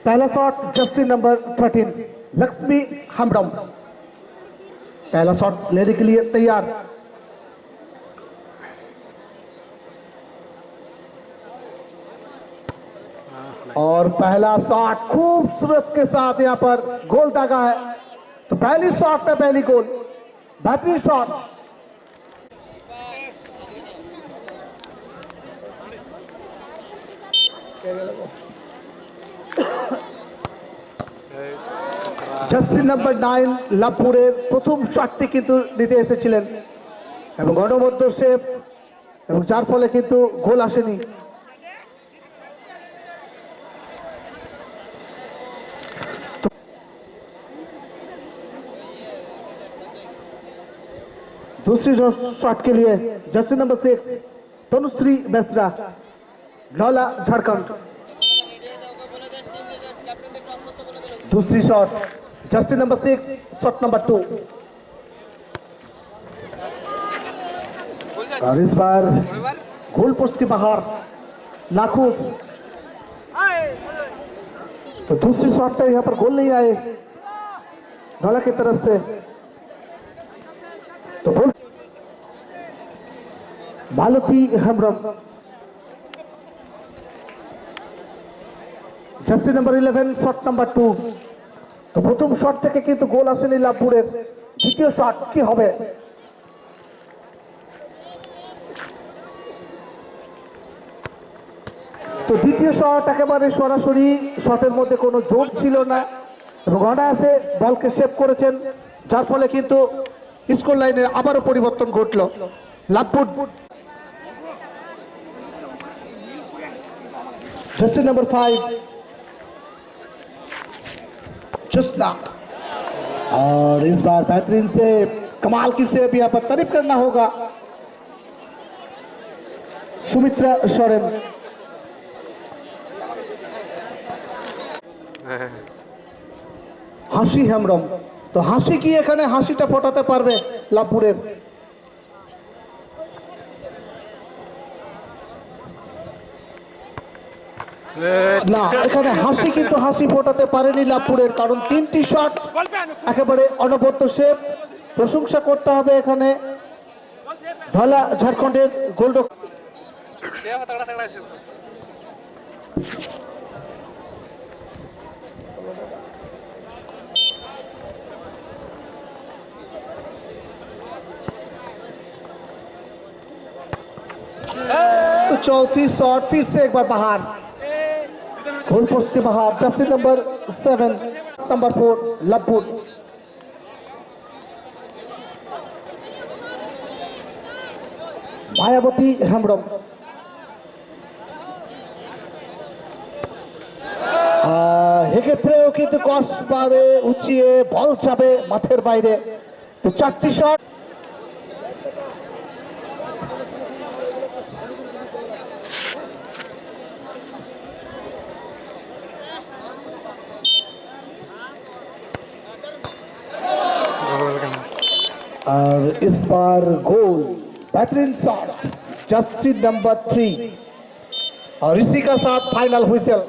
पहला shot jersey number 13 Lakshmi Hembram, पहला shot लेने के लिए तैयार। और पहला शॉट खूबसूरत के साथ यहां पर गोल दागा है। तो पहली शॉट पे पहली गोल, बेहतरीन शॉट। জার্সি নাম্বার 9 লাভপুরের প্রথম শটটি কিন্তু নিতে এসেছিলেন এবং গণমধ্য সেভ, এবং যার ফলে কিন্তু গোল আসেনি। दूसरी शॉट के लिए जर्सी नंबर 6 तनुश्री बेसरा, लौला झारखंड। दूसरी shot jersey number 6 shot number 2, और इस बार गोल पोस्ट के बाहर नाखुश। तो दूसरी शॉट पे यहाँ पर गोल नहीं आए लौला की तरफ से। तो goal Malati Hembram, jersey number 11 shot number 2। তো প্রথম শট থেকে কিন্তু গোল আসেনি লাভপুরের, দ্বিতীয় শট কি হবে? তো দ্বিতীয় শট একেবারে সরাসরি, শটের মধ্যে কোনো জোর ছিল না এবং অনায়াসে বলকে সেভ করেছেন, যার ফলে কিন্তু স্কোর লাইনের আবারও পরিবর্তন ঘটল। লাভপুর জার্সি नंबर 5 जुस्ता, और इस बार बेहतरीन से कमाल की सेव यहाँ पर तारीफ करना होगा सुमित्रा सोरेन। হাসি হেমব্রম, তো হাসি কি এখানে হাসিটা ফোটাতে পারবে লাভপুরের? না, এখানে হাসি কিন্তু হাসি ফোটাতে পারেনি লাভপুরের, কারণ 3টি শট একেবারে অনবদ্য সেভ। প্রশংসা করতে হবে এখানে ধলা ঝাড়খণ্ডের গোলরক্ষক। तो चौथी शॉट फिर से एक बार बाहर, गोल पोस्ट के बाहर। Jersey number 7 number 4 Labhpur, Mayawati Hembram. এক্ষেত্রেও কিন্তু ক্রস বারে উঁচিয়ে বল যাবে মাঠের বাইরে। তো 4টি শট, और इस बार गोल, बेहतरीन शॉट जर्सी नंबर 3, और इसी का साथ फाइनल हुइसल।